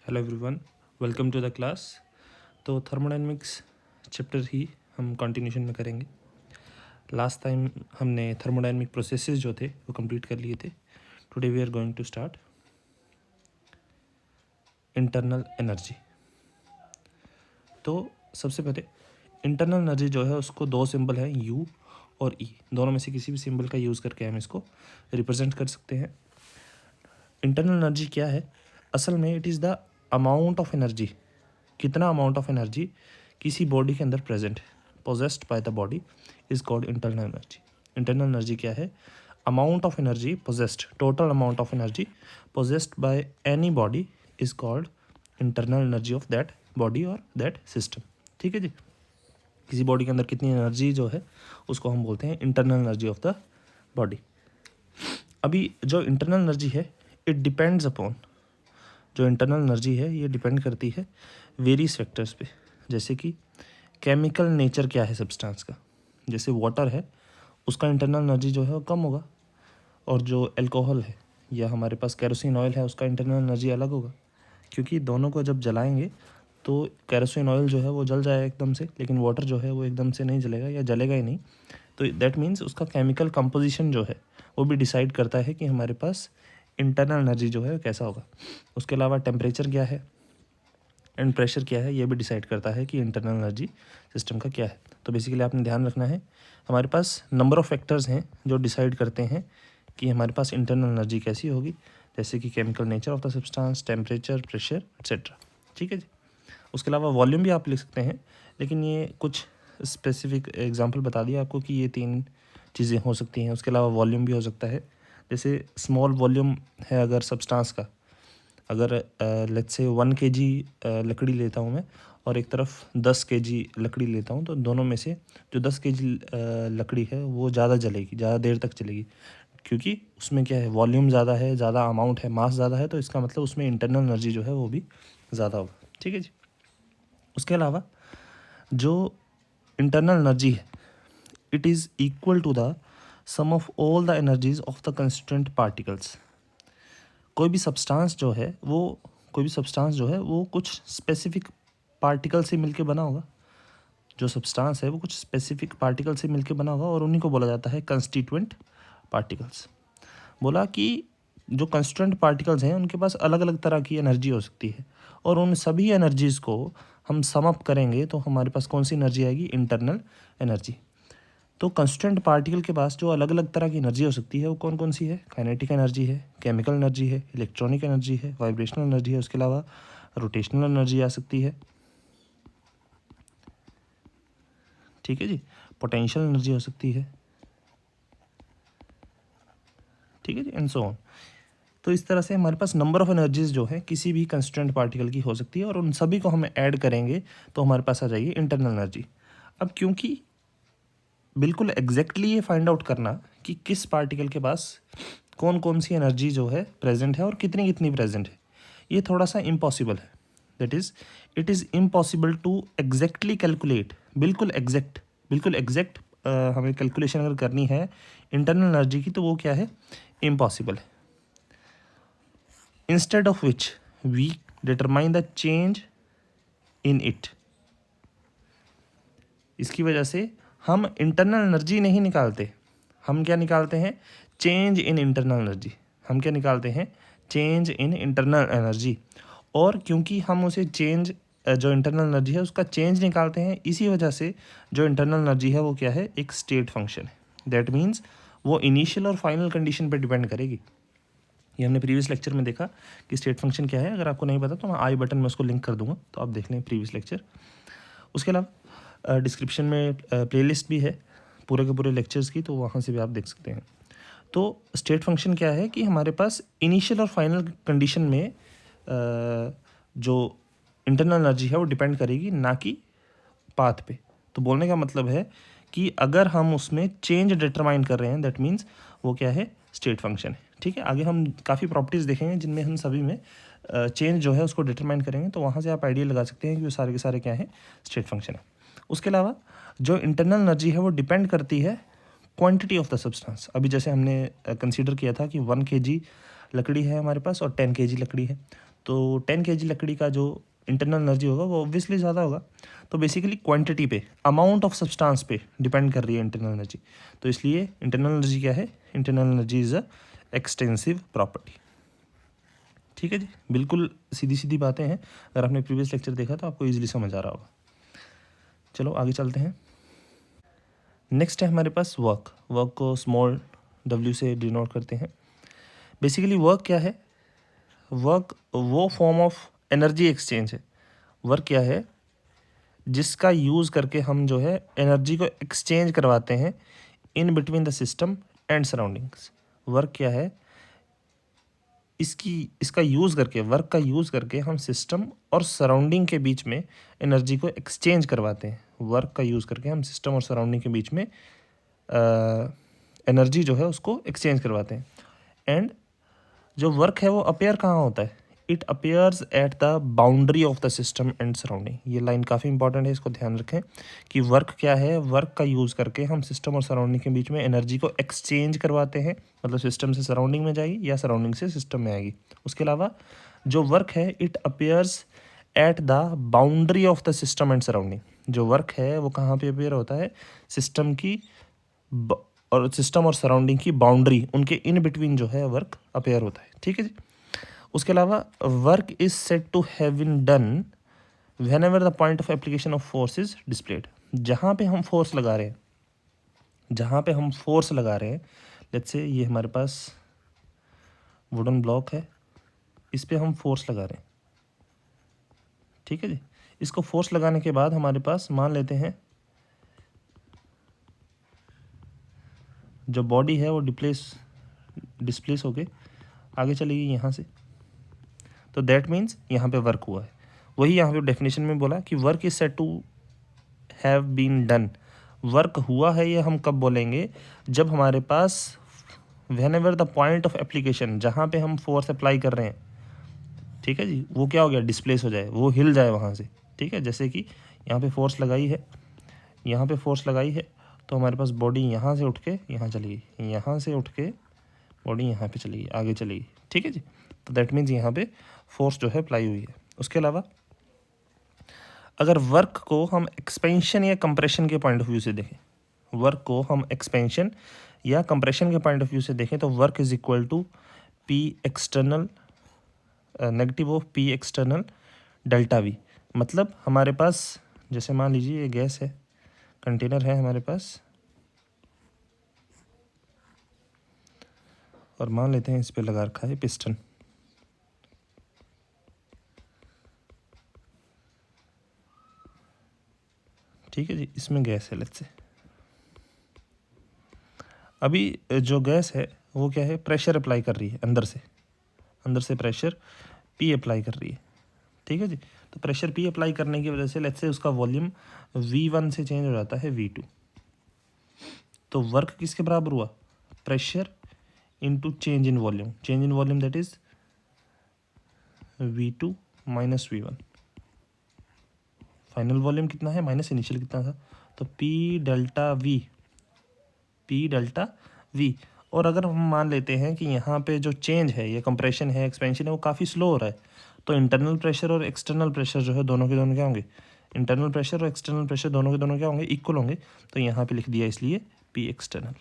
Hello everyone, welcome to the class. तो thermodynamics chapter ही हम कंटिन्यूशन में करेंगे। लास्ट टाइम हमने थर्मोडायनेमिक प्रोसेसेस जो थे वो कंप्लीट कर लिए थे। Today we are going to start internal energy. तो सबसे पहले इंटरनल एनर्जी जो है उसको दो सिंबल है, यू और ई। दोनों में से किसी भी सिंबल का यूज़ करके हम इसको रिप्रेजेंट कर सकते हैं। इंटरनल एनर्जी क्या है? असल में it is the amount of energy, कितना अमाउंट ऑफ एनर्जी किसी बॉडी के अंदर प्रेजेंट है, possessed by the body, is called internal energy. Internal energy क्या है? Amount of energy possessed, total amount of energy possessed by any body is called internal energy of that body और that system. ठीक है जी। किसी body के अंदर कितनी energy जो है उसको हम बोलते हैं internal energy of the body. अभी जो इंटरनल एनर्जी है इट डिपेंड्स अपॉन, जो इंटरनल एनर्जी है ये डिपेंड करती है वेरियस फैक्टर्स पे। जैसे कि केमिकल नेचर क्या है सब्सटेंस का, जैसे वाटर है उसका इंटरनल एनर्जी जो है वो कम होगा, और जो अल्कोहल है या हमारे पास केरोसिन ऑयल है उसका इंटरनल एनर्जी अलग होगा, क्योंकि दोनों को जब जलाएंगे तो केरोसिन ऑयल जो है वो जल जाएगा एकदम से, लेकिन वाटर जो है वो एकदम से नहीं जलेगा या जलेगा ही नहीं। तो दैट मीन्स उसका केमिकल कंपोजिशन जो है वो भी डिसाइड करता है कि हमारे पास इंटरनल एनर्जी जो है वो कैसा होगा। उसके अलावा टेम्परेचर क्या है एंड प्रेशर क्या है ये भी डिसाइड करता है कि इंटरनल एनर्जी सिस्टम का क्या है। तो बेसिकली आपने ध्यान रखना है हमारे पास नंबर ऑफ फैक्टर्स हैं जो डिसाइड करते हैं कि हमारे पास इंटरनल एनर्जी कैसी होगी, जैसे कि chemical nature of the substance, temperature, pressure etcetera. ठीक है जी। उसके अलावा वॉल्यूम भी आप लिख सकते हैं, लेकिन ये कुछ स्पेसिफिक एग्जांपल बता दिया आपको कि ये तीन चीज़ें हो सकती हैं। उसके अलावा वॉल्यूम भी हो सकता है, जैसे स्मॉल वॉल्यूम है अगर सब्सटेंस का, अगर लेट्स से 1 kg लकड़ी लेता हूँ मैं और एक तरफ 10 kg लकड़ी लेता हूँ, तो दोनों में से जो 10 kg लकड़ी है वो ज़्यादा जलेगी, ज़्यादा देर तक चलेगी, क्योंकि उसमें क्या है, वॉल्यूम ज़्यादा है, ज़्यादा अमाउंट है, मास ज़्यादा है, तो इसका मतलब उसमें इंटरनल एनर्जी जो है वो भी ज़्यादा होगा। ठीक है जी। उसके अलावा जो इंटरनल एनर्जी है it is equal to the sum of all the energies of the constituent particles. कोई भी सब्सटेंस जो है वो कुछ स्पेसिफिक पार्टिकल से मिलके बना होगा। जो सब्सटेंस है वो कुछ स्पेसिफिक पार्टिकल से मिलके बना होगा और उन्हीं को बोला जाता है कंस्टिट्यूएंट पार्टिकल्स। बोला कि जो कंस्टिट्यूएंट पार्टिकल्स हैं उनके पास अलग अलग तरह की एनर्जी हो सकती है, और उन सभी एनर्जीज़ को हम सम अप करेंगे तो हमारे पास कौन सी एनर्जी आएगी? Internal energy. तो कंस्टिट्यूएंट पार्टिकल के पास जो अलग अलग तरह की एनर्जी हो सकती है वो कौन कौन सी है? काइनेटिक एनर्जी है, केमिकल एनर्जी है, इलेक्ट्रॉनिक एनर्जी है, वाइब्रेशनल एनर्जी है, उसके अलावा रोटेशनल एनर्जी आ सकती है। ठीक है जी। पोटेंशियल एनर्जी हो सकती है। ठीक है जी, एंड सो ऑन। तो इस तरह से हमारे पास नंबर ऑफ एनर्जीज जो है किसी भी कंस्टिट्यूएंट पार्टिकल की हो सकती है, और उन सभी को हम ऐड करेंगे तो हमारे पास आ जाएगी इंटरनल एनर्जी। अब क्योंकि बिल्कुल एग्जैक्टली ये फाइंड आउट करना कि किस पार्टिकल के पास कौन कौन सी एनर्जी जो है प्रेजेंट है और कितनी कितनी प्रेजेंट है, ये थोड़ा सा इम्पॉसिबल है। That is it is impossible to exactly calculate, बिल्कुल एग्जैक्ट हमें कैलकुलेशन अगर करनी है इंटरनल एनर्जी की, तो वो क्या है? इम्पॉसिबल है। Instead of which we determine the change in it. इसकी वजह से हम इंटरनल एनर्जी नहीं निकालते, हम क्या निकालते हैं? Change in internal energy. हम क्या निकालते हैं? Change in internal energy. और क्योंकि हम उसे चेंज, जो इंटरनल एनर्जी है उसका चेंज निकालते हैं, इसी वजह से जो इंटरनल एनर्जी है वो क्या है? एक स्टेट फंक्शन है। दैट मीन्स वो इनिशियल और फाइनल कंडीशन पर डिपेंड करेगी। ये हमने प्रीवियस लेक्चर में देखा कि स्टेट फंक्शन क्या है। अगर आपको नहीं पता तो मैं आई बटन में उसको लिंक कर दूंगा, तो आप देख लें प्रीवियस लेक्चर। उसके अलावा डिस्क्रिप्शन में प्लेलिस्ट भी है पूरे के पूरे लेक्चर्स की, तो वहाँ से भी आप देख सकते हैं। तो स्टेट फंक्शन क्या है कि हमारे पास इनिशियल और फाइनल कंडीशन में जो इंटरनल एनर्जी है वो डिपेंड करेगी, ना कि पाथ पे। तो बोलने का मतलब है कि अगर हम उसमें चेंज डिटरमाइन कर रहे हैं दैट मीन्स वो क्या है? स्टेट फंक्शन है। ठीक है। आगे हम काफ़ी प्रॉपर्टीज़ देखेंगे जिनमें हम सभी में चेंज जो है उसको डिटरमाइन करेंगे, तो वहाँ से आप आइडिया लगा सकते हैं कि वो सारे के सारे क्या है? स्टेट फंक्शन है। उसके अलावा जो इंटरनल एनर्जी है वो डिपेंड करती है क्वांटिटी ऑफ द सब्सटेंस। अभी जैसे हमने कंसीडर किया था कि 1 kg लकड़ी है हमारे पास और 10 kg लकड़ी है, तो 10 kg लकड़ी का जो इंटरनल एनर्जी होगा वो ऑब्वियसली ज़्यादा होगा। तो बेसिकली क्वांटिटी पे, अमाउंट ऑफ सब्सटेंस पे डिपेंड कर रही है इंटरनल एनर्जी। तो इसलिए इंटरनल एनर्जी क्या है? Internal energy is a extensive property. ठीक है जी, बिल्कुल सीधी सीधी बातें हैं। अगर आपने प्रीवियस लेक्चर देखा तो आपको ईजिली समझ आ रहा होगा। चलो आगे चलते हैं। नेक्स्ट है हमारे पास वर्क। वर्क को स्मॉल w से डिनोट करते हैं। बेसिकली वर्क क्या है? वर्क वो फॉर्म ऑफ एनर्जी एक्सचेंज है। वर्क क्या है? जिसका यूज़ करके हम जो है एनर्जी को एक्सचेंज करवाते हैं in between the system and surroundings. Work क्या है? इसका यूज़ करके, वर्क का यूज़ करके हम सिस्टम और सराउंडिंग के बीच में एनर्जी को एक्सचेंज करवाते हैं। वर्क का यूज़ करके हम सिस्टम और सराउंडिंग के बीच में एनर्जी जो है उसको एक्सचेंज करवाते हैं। एंड जो वर्क है वो अपेयर कहाँ होता है? It appears at the boundary of the system and surrounding. ये लाइन काफ़ी इंपॉर्टेंट है, इसको ध्यान रखें कि वर्क क्या है? वर्क का यूज़ करके हम सिस्टम और सराउंडिंग के बीच में एनर्जी को एक्सचेंज करवाते हैं, मतलब सिस्टम से सराउंडिंग में जाएगी या सराउंडिंग से सिस्टम में आएगी। उसके अलावा जो वर्क है it appears at the boundary of the system and surrounding. जो वर्क है वो कहाँ पे अपेयर होता है? सिस्टम की और सिस्टम और सराउंडिंग की बाउंड्री, उनके इन बिटवीन जो है वर्क अपेयर होता है। ठीक है जी। उसके अलावा work is said to have been done whenever the point of application of force is displaced. जहाँ पे हम फोर्स लगा रहे हैं, जहाँ पे हम फोर्स लगा रहे हैं, लेट्स से ये हमारे पास वुडन ब्लॉक है, इस पे हम फोर्स लगा रहे हैं। ठीक है जी। इसको फोर्स लगाने के बाद हमारे पास मान लेते हैं जो बॉडी है वो डिस्प्लेस होके आगे चलेगी यहाँ से। तो दैट मीन्स यहाँ पे वर्क हुआ है। वही यहाँ पे डेफिनेशन में बोला कि work is said to have been done. Work हुआ है ये हम कब बोलेंगे? जब हमारे पास whenever the point of application, जहाँ पे हम फोर्स अप्लाई कर रहे हैं, ठीक है जी, वो क्या हो गया? डिस्प्लेस हो जाए, वो हिल जाए वहाँ से। ठीक है, जैसे कि यहाँ पे फोर्स लगाई है, यहाँ पे फोर्स लगाई है, तो हमारे पास बॉडी यहाँ से उठ के यहाँ चलेगी, यहाँ से उठ के बॉडी यहाँ पे चलेगी, आगे चलेगी। ठीक है जी। तो दैट मीन्स यहाँ पे फोर्स जो है अप्लाई हुई है। उसके अलावा अगर वर्क को हम एक्सपेंशन या कंप्रेशन के पॉइंट ऑफ व्यू से देखें, वर्क को हम एक्सपेंशन या कंप्रेशन के पॉइंट ऑफ व्यू से देखें, तो work is equal to P external negative of P external delta V. मतलब हमारे पास जैसे मान लीजिए ये गैस है, कंटेनर है हमारे पास, और मान लेते हैं इस पे लगा रखा है पिस्टन। ठीक है जी, इसमें गैस है लेट्स से। अभी जो गैस है वो क्या है? प्रेशर अप्लाई कर रही है अंदर से प्रेशर पी अप्लाई कर रही है। ठीक है जी। तो प्रेशर पी अप्लाई करने की वजह से लेट्स से उसका वॉल्यूम V1 से चेंज हो जाता है V2। तो वर्क किसके बराबर हुआ? Pressure into change in volume. Change in volume that is V2 minus V1। Final volume कितना है माइनस इनिशियल कितना था? तो P डेल्टा V। और अगर हम मान लेते हैं कि यहाँ पे जो चेंज है, ये कंप्रेशन है, एक्सपेंशन है, वो काफ़ी स्लो हो रहा है, तो इंटरनल प्रेशर और एक्सटर्नल प्रेशर जो है दोनों के दोनों क्या होंगे? इंटरनल प्रेशर और एक्सटर्नल प्रेशर दोनों के दोनों क्या होंगे? इक्वल होंगे। तो यहाँ पे लिख दिया इसलिए P एक्सटर्नल।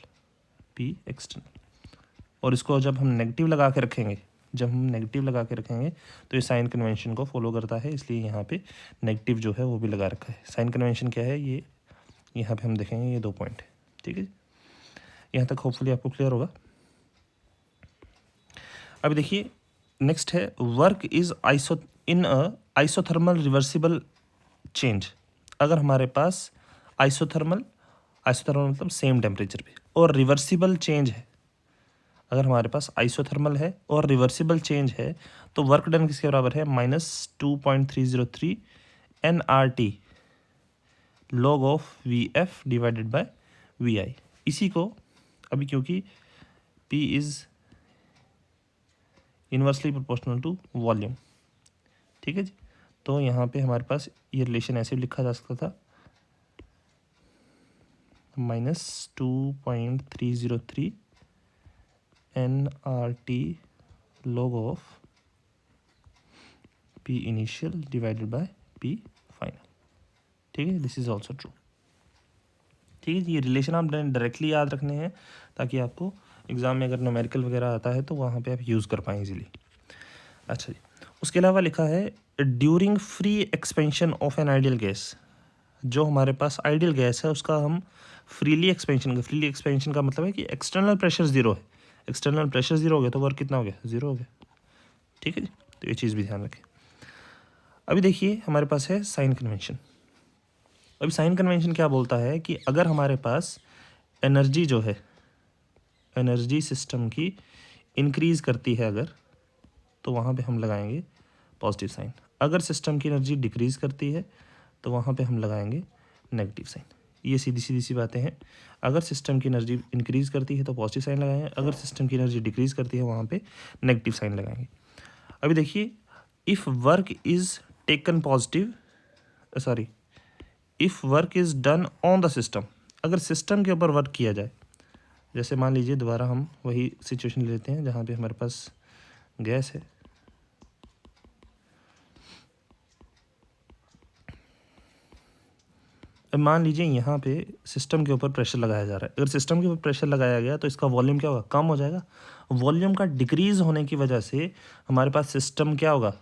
और इसको जब हम नेगेटिव लगा के रखेंगे, तो ये साइन कन्वेंशन को फॉलो करता है, इसलिए यहाँ पे नेगेटिव जो है वो भी लगा रखा है। साइन कन्वेंशन क्या है? ये यहाँ पे हम देखेंगे, ये 2 पॉइंट है। ठीक है, यहाँ तक होपफुली आपको क्लियर होगा। अभी देखिए नेक्स्ट है work is in a isothermal reversible change. अगर हमारे पास आइसोथर्मल मतलब सेम टेम्परेचर पे, और रिवर्सिबल चेंज है, अगर हमारे पास आइसोथर्मल है और रिवर्सिबल चेंज है, तो वर्क डन किसके बराबर है? -2.303 NRT log of VF divided by VI। इसी को अभी क्योंकि P is inversely proportional to volume, ठीक है जी, तो यहाँ पे हमारे पास ये रिलेशन ऐसे भी लिखा जा सकता था, -2.303 NRT log of P initial divided by P final. ठीक है, दिस इज ऑल्सो ट्रू। ठीक है जी, ये रिलेशन आप डायरेक्टली याद रखने हैं ताकि आपको एग्जाम में अगर न्यूमेरिकल वगैरह आता है तो वहाँ पे आप यूज़ कर पाएँ इजीली। अच्छा जी, उसके अलावा लिखा है during free expansion of an ideal gas, जो हमारे पास आइडियल गैस है उसका हम फ्रीली एक्सपेंशन का मतलब है कि एक्सटर्नल प्रेशर ज़ीरो है। एक्सटर्नल प्रेशर ज़ीरो हो गया तो वर्क कितना हो गया, ज़ीरो हो गया। ठीक है जी, तो ये चीज़ भी ध्यान रखें। अभी देखिए हमारे पास है साइन कन्वेंशन। अभी साइन कन्वेंशन क्या बोलता है कि अगर हमारे पास एनर्जी जो है, एनर्जी सिस्टम की इंक्रीज़ करती है अगर, तो वहाँ पे हम लगाएंगे पॉजिटिव साइन। अगर सिस्टम की एनर्जी डिक्रीज़ करती है तो वहाँ पे हम लगाएंगे नेगेटिव साइन। ये सीधी सीधी सी बातें हैं। अगर सिस्टम की एनर्जी इंक्रीज़ करती है तो पॉजिटिव साइन लगाएंगे, अगर सिस्टम की एनर्जी डिक्रीज़ करती है वहाँ पे नेगेटिव साइन लगाएंगे। अभी देखिए, if work is taken positive, sorry, if work is done on the system, अगर सिस्टम के ऊपर वर्क किया जाए, जैसे मान लीजिए दोबारा हम वही सिचुएशन लेते हैं जहाँ पे हमारे पास गैस है, अब मान लीजिए यहाँ पे सिस्टम के ऊपर प्रेशर लगाया जा रहा है। अगर सिस्टम के ऊपर प्रेशर लगाया गया तो इसका वॉल्यूम क्या होगा, कम हो जाएगा। वॉल्यूम का डिक्रीज होने की वजह से हमारे पास सिस्टम क्या होगा,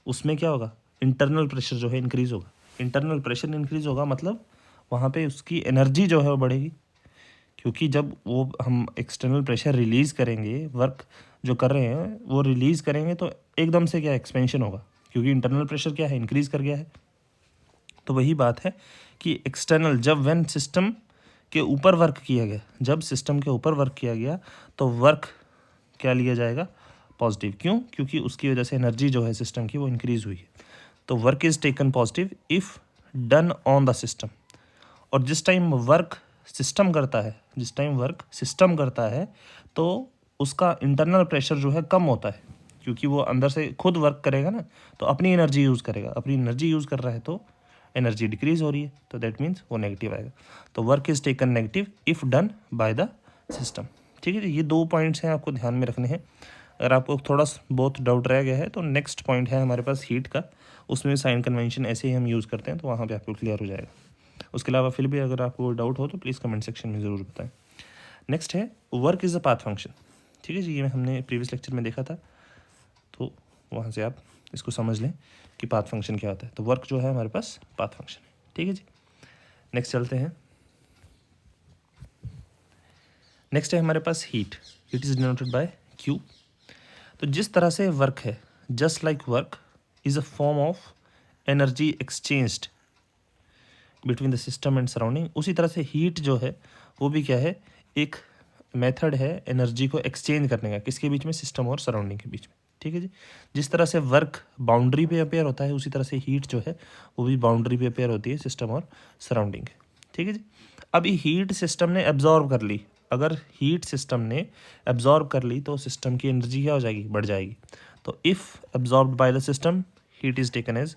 उसमें क्या होगा, इंटरनल प्रेशर जो है इंक्रीज होगा। इंटरनल प्रेशर इंक्रीज होगा मतलब वहाँ पे उसकी एनर्जी जो है वो बढ़ेगी, क्योंकि जब वो हम एक्सटर्नल प्रेशर रिलीज़ करेंगे, वर्क जो कर रहे हैं वो रिलीज़ करेंगे तो एकदम से क्या एक्सपेंशन होगा, क्योंकि इंटरनल प्रेशर क्या है, इंक्रीज़ कर गया है। तो वही बात है कि एक्सटर्नल, जब व्हेन सिस्टम के ऊपर वर्क किया गया, जब सिस्टम के ऊपर वर्क किया गया तो वर्क क्या लिया जाएगा, पॉजिटिव। क्यों, क्योंकि उसकी वजह से एनर्जी जो है सिस्टम की वो इंक्रीज़ हुई है। तो work is taken positive if done on the system. और जिस टाइम वर्क सिस्टम करता है, जिस टाइम वर्क सिस्टम करता है तो उसका इंटरनल प्रेशर जो है कम होता है, क्योंकि वो अंदर से खुद वर्क करेगा ना, तो अपनी एनर्जी यूज़ करेगा। अपनी एनर्जी यूज़ कर रहा है तो एनर्जी डिक्रीज हो रही है, तो दैट मीन्स वो नेगेटिव आएगा। तो work is taken negative if done by the system. ठीक है, ये दो पॉइंट्स हैं आपको ध्यान में रखने हैं। अगर आपको थोड़ा बहुत डाउट रह गया है तो नेक्स्ट पॉइंट है हमारे पास हीट का, उसमें साइन कन्वेंशन ऐसे ही हम यूज़ करते हैं, तो वहाँ पे आपको क्लियर हो जाएगा। उसके अलावा फिर भी अगर आपको डाउट हो तो प्लीज़ कमेंट सेक्शन में ज़रूर बताएं। नेक्स्ट है work is a path function. ठीक है जी, ये हमने प्रीवियस लेक्चर में देखा था, तो वहाँ से आप इसको समझ लें कि पाथ फंक्शन क्या होता है। तो वर्क जो है हमारे पास पाथ फंक्शन है। ठीक है जी, नेक्स्ट चलते हैं। नेक्स्ट है हमारे पास heat. Heat is denoted by Q. तो जिस तरह से वर्क है, just like work is a form of energy exchanged between the system and surrounding, उसी तरह से हीट जो है वो भी क्या है, एक मेथड है एनर्जी को एक्सचेंज करने का, किसके बीच में, सिस्टम और सराउंडिंग के बीच में। ठीक है जी, जिस तरह से वर्क बाउंड्री पे अपेयर होता है उसी तरह से हीट जो है वो भी बाउंड्री पे अपेयर होती है, सिस्टम और सराउंडिंग। ठीक है जी, अभी हीट सिस्टम ने एब्जॉर्ब कर ली, अगर हीट सिस्टम ने एब्जॉर्ब कर ली तो सिस्टम की एनर्जी क्या हो जाएगी, बढ़ जाएगी। तो if absorbed by the system heat is taken as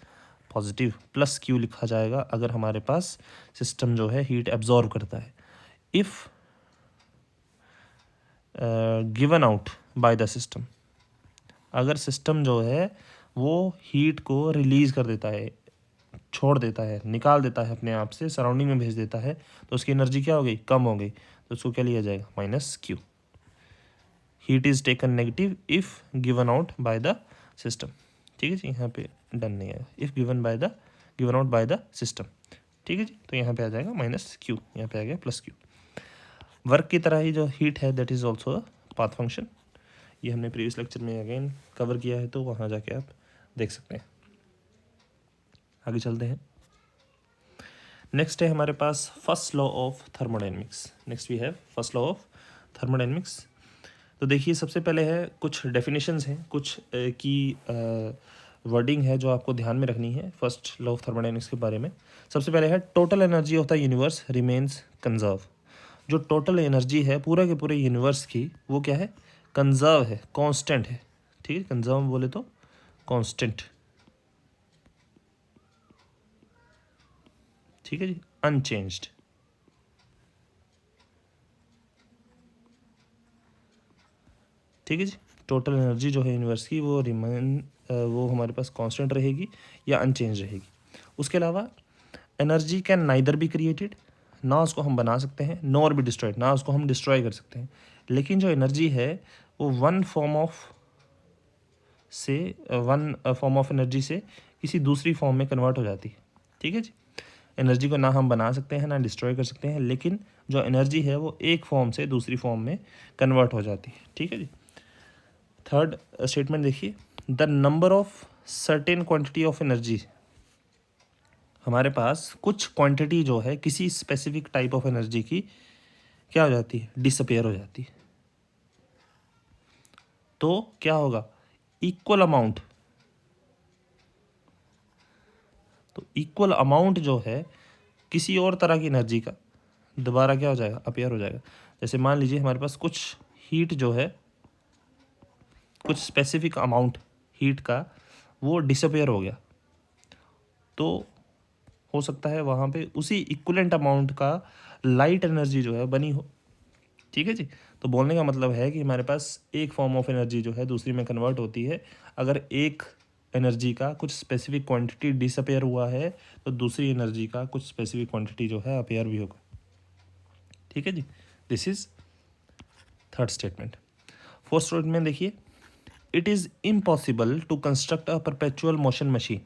positive, plus Q लिखा जाएगा अगर हमारे पास सिस्टम जो है हीट एब्जॉर्ब करता है। If given out by the system, अगर सिस्टम जो है वो हीट को रिलीज़ कर देता है, छोड़ देता है, निकाल देता है अपने आप से, सराउंडिंग में भेज देता है, तो उसकी एनर्जी क्या हो गई, कम हो गई, तो उसको क्या लिया जाएगा, minus Q. Heat is taken negative if given out by the system. ठीक है जी, यहाँ पे डन नहीं है, if given out by the system. ठीक है जी, तो यहाँ पे आ जाएगा माइनस क्यू, यहाँ पे आ गया प्लस क्यू। वर्क की तरह ही जो हीट है that is also path function. ये हमने प्रीवियस लेक्चर में अगेन कवर किया है, तो वहाँ जाके आप देख सकते हैं। आगे चलते हैं। नेक्स्ट है हमारे पास first law of thermodynamics. Next we have first law of thermodynamics. तो देखिए सबसे पहले है कुछ डेफिनेशंस हैं, कुछ की वर्डिंग है जो आपको ध्यान में रखनी है फर्स्ट लॉ ऑफ थर्मोडाइनमिक्स के बारे में। सबसे पहले है total energy of the universe remains conserve. जो टोटल एनर्जी है पूरे के पूरे यूनिवर्स की वो क्या है, कंजर्व है, कांस्टेंट है। ठीक है, कंजर्व बोले तो कांस्टेंट। ठीक है जी, अनचेंज्ड। ठीक है जी, टोटल एनर्जी जो है यूनिवर्स की वो वो हमारे पास कांस्टेंट रहेगी या अनचेंज रहेगी। उसके अलावा energy can neither be created, ना उसको हम बना सकते हैं, नॉर बी डिस्ट्रॉयड, ना उसको हम डिस्ट्रॉय कर सकते हैं। लेकिन जो एनर्जी है वो वन फॉर्म ऑफ एनर्जी से किसी दूसरी फॉर्म में कन्वर्ट हो जाती है। ठीक है जी, एनर्जी को ना हम बना सकते हैं ना डिस्ट्रॉय कर सकते हैं, लेकिन जो एनर्जी है वो एक फॉर्म से दूसरी फॉर्म में कन्वर्ट हो जाती है। ठीक है जी। थर्ड स्टेटमेंट देखिए, the number of certain quantity of energy, हमारे पास कुछ क्वांटिटी जो है किसी स्पेसिफिक टाइप ऑफ एनर्जी की क्या हो जाती है, डिसअपेयर हो जाती है। तो क्या होगा, इक्वल अमाउंट, तो इक्वल अमाउंट जो है किसी और तरह की एनर्जी का दोबारा क्या हो जाएगा, अपेयर हो जाएगा। जैसे मान लीजिए हमारे पास कुछ हीट जो है, कुछ स्पेसिफिक अमाउंट हीट का वो डिसअपेयर हो गया, तो हो सकता है वहाँ पे उसी इक्वलेंट अमाउंट का लाइट एनर्जी जो है बनी हो। ठीक है जी। तो बोलने का मतलब है कि हमारे पास एक फॉर्म ऑफ एनर्जी जो है दूसरी में कन्वर्ट होती है। अगर एक एनर्जी का कुछ स्पेसिफिक क्वांटिटी डिसअपेयर हुआ है तो दूसरी एनर्जी का कुछ स्पेसिफिक क्वांटिटी जो है अपेयर भी होगा। ठीक है जी, this is third statement. Fourth statement देखिए, it is impossible to construct a perpetual motion machine.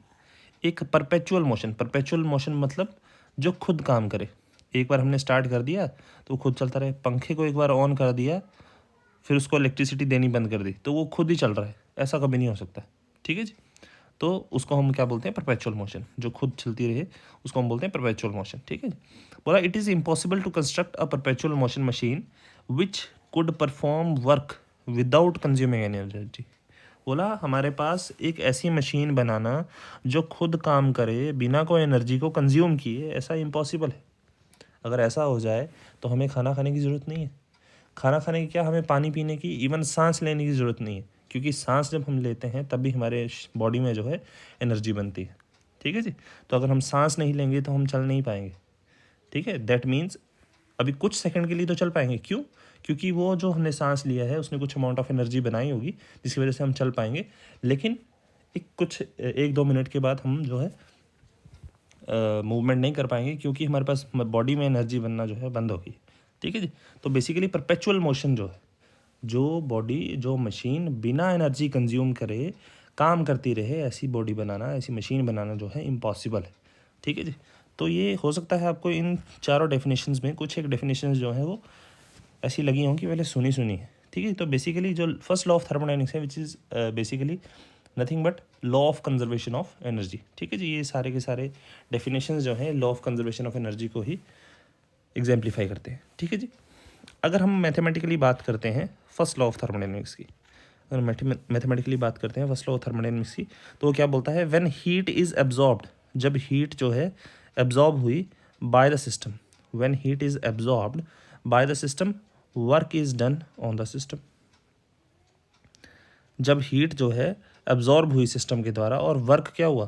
एक परपेचुअल मोशन मतलब जो खुद काम करे। एक बार हमने स्टार्ट कर दिया तो वो खुद चलता रहे। पंखे को एक बार ऑन कर दिया, फिर उसको इलेक्ट्रिसिटी देनी बंद कर दी तो वो खुद ही चल रहा है, ऐसा कभी नहीं हो सकता। ठीक है जी। तो उसको हम क्या बोलते हैं, परपेचुअल मोशन, जो खुद चलती रहे उसको हम बोलते हैं परपेचुअल मोशन। ठीक है जी। बोला it is impossible to construct a perpetual motion machine which could perform work without consuming any energy. बोला हमारे पास एक ऐसी मशीन बनाना जो खुद काम करे बिना कोई एनर्जी को कंज्यूम किए, ऐसा इम्पॉसिबल है। अगर ऐसा हो जाए तो हमें खाना खाने की ज़रूरत नहीं है। खाना खाने की क्या, हमें पानी पीने की, इवन सांस लेने की ज़रूरत नहीं है, क्योंकि सांस जब हम लेते हैं तब भी हमारे बॉडी में जो है एनर्जी बनती है। ठीक है जी। तो अगर हम सांस नहीं लेंगे तो हम चल नहीं पाएंगे। ठीक है, दैट मीन्स अभी कुछ सेकंड के लिए तो चल पाएंगे। क्यों? क्योंकि वो जो हमने सांस लिया है उसने कुछ अमाउंट ऑफ एनर्जी बनाई होगी जिसकी वजह से हम चल पाएंगे। लेकिन एक दो मिनट के बाद हम जो है मूवमेंट नहीं कर पाएंगे, क्योंकि हमारे पास बॉडी में एनर्जी बनना जो है बंद होगी। ठीक है जी। तो बेसिकली परपेचुअल मोशन जो है, जो बॉडी, जो मशीन बिना एनर्जी कंज्यूम करे काम करती रहे, ऐसी बॉडी बनाना, ऐसी मशीन बनाना जो है इम्पॉसिबल है। ठीक है जी। तो ये हो सकता है आपको इन चारों डेफिनेशंस में कुछ एक डेफिनेशंस जो है वो ऐसी लगी हों कि पहले सुनी है। ठीक है। तो बेसिकली जो फर्स्ट लॉ ऑफ थर्मोडायनेमिक्स है, which is basically nothing but law of conservation of energy. ठीक है जी। ये सारे के सारे डेफिनेशंस जो हैं law of conservation of energy को ही एग्जाम्प्लीफाई करते हैं। ठीक है जी। अगर हम मैथमेटिकली बात करते हैं फर्स्ट लॉ ऑफ थर्मोडायनेमिक्स की, अगर मैथमेटिकली बात करते हैं फर्स्ट लॉ ऑफ थर्मोडायनेमिक्स की, तो वो क्या बोलता है, व्हेन हीट इज़ एब्जॉर्ब्ड, जब हीट जो है एब्जॉर्ब हुई bye the system, when heat is absorbed by the system work is done on the system. जब हीट जो है एब्जॉर्ब हुई सिस्टम के द्वारा और वर्क क्या हुआ,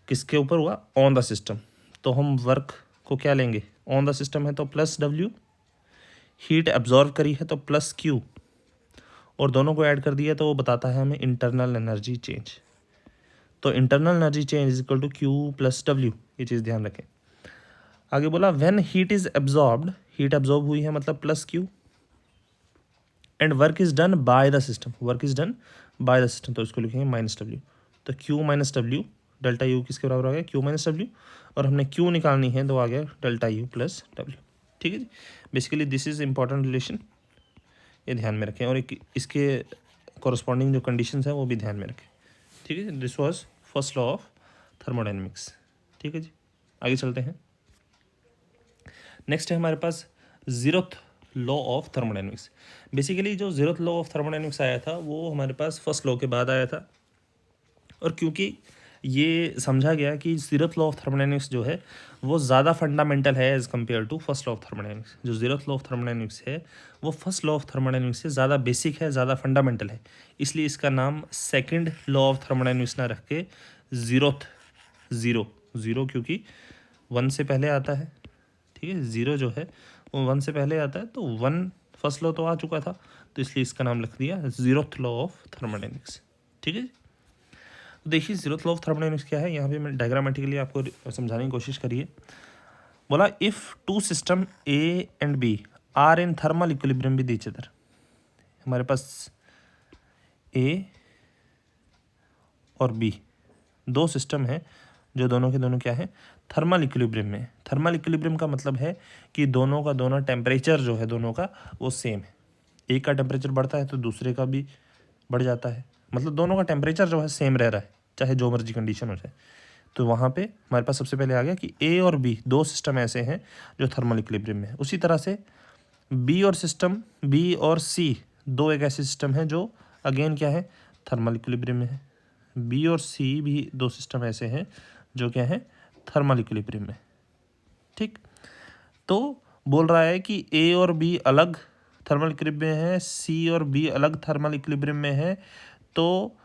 किसके ऊपर हुआ, ऑन द सिस्टम, तो हम वर्क को क्या लेंगे, ऑन द सिस्टम है तो प्लस डब्ल्यू, हीट एब्जॉर्ब करी है तो प्लस क्यू, और दोनों को ऐड कर दिया तो वो बताता है हमें इंटरनल एनर्जी चेंज। तो internal energy change is equal to Q plus W, ये चीज़ ध्यान रखें। आगे बोला when heat is absorbed, heat absorb हुई है मतलब plus Q, and work is done by the system, work is done by the system, तो इसको लिखेंगे माइनस डब्ल्यू। तो Q minus W, delta U किसके बराबर आ गया, क्यू माइनस डब्ल्यू, और हमने क्यू निकालनी है तो आ गया डेल्टा यू प्लस डब्ल्यू। ठीक है जी। Basically this is important relation, ये ध्यान में रखें, और एक इसके कॉरस्पॉन्डिंग जो कंडीशंस हैं वो भी ध्यान में रखें। ठीक है जी। This was first law of thermodynamics. ठीक है जी, आगे चलते हैं। नेक्स्ट है हमारे पास zeroth law of thermodynamics. Basically जो जीरोथ लॉ ऑफ थर्मोडायनेमिक्स आया था वो हमारे पास फर्स्ट लॉ के बाद आया था, और क्योंकि ये समझा गया कि जीरोथ लॉ ऑफ थर्मोडायनेमिक्स जो है वो ज़्यादा फंडामेंटल है as compare to first law of thermodynamics. जो जीरोथ लॉ ऑफ थर्मोडायनेमिक्स है वो फर्स्ट लॉ ऑफ थर्मोडायनेमिक्स से ज़्यादा बेसिक है, ज़्यादा फंडामेंटल है, इसलिए इसका नाम सेकंड लॉ ऑफ थर्मोडायनेमिक्स ना रख के जीरोथ, ज़ीरो क्योंकि वन से पहले आता है। ठीक है, ज़ीरो जो है वो वन से पहले आता है, तो वन फर्स्ट लॉ तो आ चुका था, तो इसलिए इसका नाम लिख दिया जीरोथ लॉ ऑफ थर्मोडायनेमिक्स। ठीक है जी। तो देखिए जीरोथ लॉ ऑफ थर्मोडायनेमिक्स क्या है, यहाँ पे मैं डायग्रामेटिकली आपको समझाने की कोशिश करिए। बोला if two system A and B are in thermal equilibrium with each other, हमारे पास ए और बी दो सिस्टम है जो दोनों के दोनों क्या है, थर्मल इक्विलिब्रियम में। थर्मल इक्विलिब्रियम का मतलब है कि दोनों का दोनों टेम्परेचर जो है दोनों का वो सेम है। एक का टेम्परेचर बढ़ता है तो दूसरे का भी बढ़ जाता है, मतलब दोनों का टेम्परेचर जो है सेम रह रहा है, चाहे जो मर्जी कंडीशन हो जाए। तो वहाँ पे हमारे पास सबसे पहले आ गया कि ए और बी दो सिस्टम ऐसे हैं जो थर्मल इक्विलिब्रियम में है। उसी तरह से बी और सी दो एक ऐसे सिस्टम हैं जो अगेन क्या है, थर्मल इक्विलिब्रियम में है। बी और सी भी दो सिस्टम ऐसे हैं जो क्या है, थर्मल इक्विलिब्रियम में। ठीक, तो बोल रहा है कि ए और बी अलग थर्मल इक्विलिब्रियम में है, सी और बी अलग थर्मल इक्विलिब्रियम में है। तो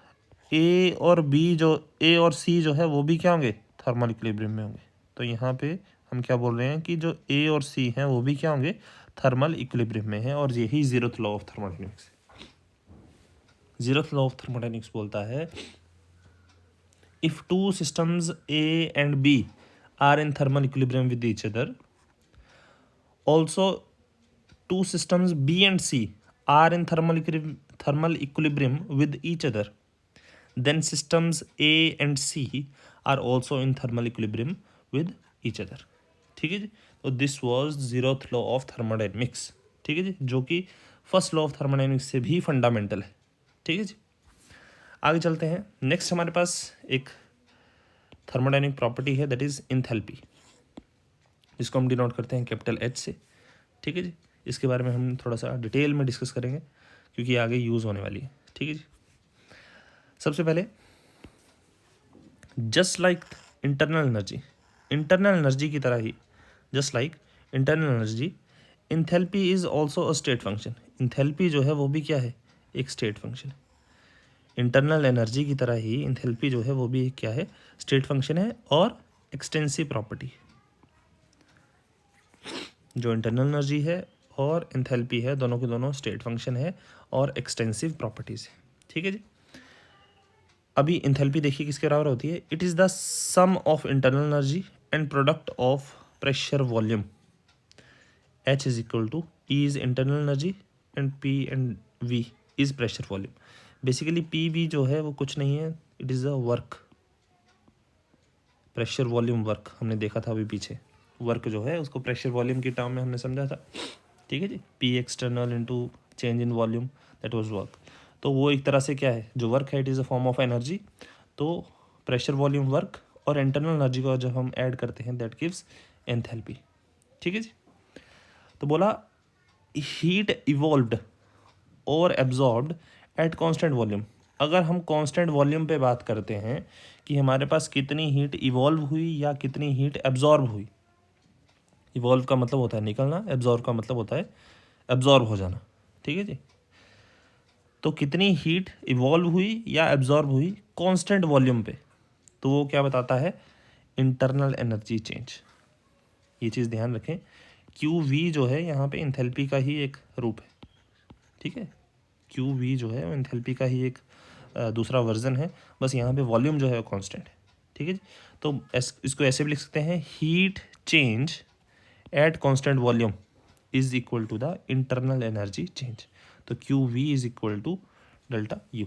ए और सी जो है वो भी क्या होंगे, थर्मल इक्विलिब्रियम में होंगे। तो यहाँ पे हम क्या बोल रहे हैं कि जो ए और सी हैं वो भी क्या होंगे, थर्मल इक्विलिब्रियम में है। और यही जीरोथ लॉ ऑफ थर्मोडायनेमिक्स है। जीरोथ लॉ ऑफ थर्मोडायनेमिक्स बोलता है if two systems A and B are in thermal equilibrium with each other, also two systems B and C are in thermal equilibrium with each other, then systems A and C are also in thermal equilibrium with each other। ठीक है जी, तो this was zeroth law of thermodynamics. ठीक है जी, जो कि first law of thermodynamics से भी fundamental है। ठीक है जी, आगे चलते हैं। नेक्स्ट हमारे पास एक थर्मोडायनेमिक प्रॉपर्टी है दैट इज इंथैल्पी, जिसको हम डिनोट करते हैं कैपिटल एच से। ठीक है जी, इसके बारे में हम थोड़ा सा डिटेल में डिस्कस करेंगे क्योंकि आगे यूज़ होने वाली है। ठीक है जी, सबसे पहले जस्ट लाइक इंटरनल एनर्जी की तरह ही, just like internal energy, enthalpy is also a state function. Enthalpy जो है वो भी क्या है, एक स्टेट फंक्शन है। इंटरनल एनर्जी की तरह ही इंथैल्पी जो है वो भी क्या है, स्टेट फंक्शन है और एक्सटेंसिव प्रॉपर्टी। जो इंटरनल एनर्जी है और इंथैल्पी है, दोनों के दोनों स्टेट फंक्शन है और एक्सटेंसिव प्रॉपर्टीज है। ठीक है जी, अभी इंथैल्पी देखिए किसके बराबर होती है, it is the sum of internal energy and product of pressure volume. H is equal to E is internal energy and P and V is pressure volume. Basically P V जो है वो कुछ नहीं है, it is a work, pressure volume work हमने देखा था अभी पीछे। वर्क जो है उसको प्रेशर वॉल्यूम की टर्म में हमने समझा था। ठीक है जी, P external into change in volume, that was work. तो वो एक तरह से क्या है, जो वर्क है it is a form of energy. तो प्रेशर वॉल्यूम वर्क और इंटरनल एनर्जी को जब हम ऐड करते हैं दैट गिव्स एंथैल्पी। ठीक है जी, तो बोला हीट इवॉल्व्ड और एब्जॉर्ब्ड एट कांस्टेंट वॉल्यूम। अगर हम कांस्टेंट वॉल्यूम पे बात करते हैं कि हमारे पास कितनी हीट इवॉल्व हुई या कितनी हीट एब्जॉर्ब हुई। इवॉल्व का मतलब होता है निकलना, एब्जॉर्ब का मतलब होता है एब्जॉर्ब हो जाना। ठीक है जी, तो कितनी हीट इवॉल्व हुई या एब्जॉर्ब हुई कांस्टेंट वॉल्यूम पे, तो वो क्या बताता है, इंटरनल एनर्जी चेंज। ये चीज़ ध्यान रखें, क्यू वी जो है यहाँ पे इंथैल्पी का ही एक रूप है। ठीक है, क्यू वी जो है वो इंथैल्पी का ही एक दूसरा वर्जन है, बस यहाँ पे वॉल्यूम जो है वो कांस्टेंट है। ठीक है जी, तो इसको ऐसे भी लिख सकते हैं, heat change at constant volume is equal to the internal energy change. तो Q V is equal to delta U.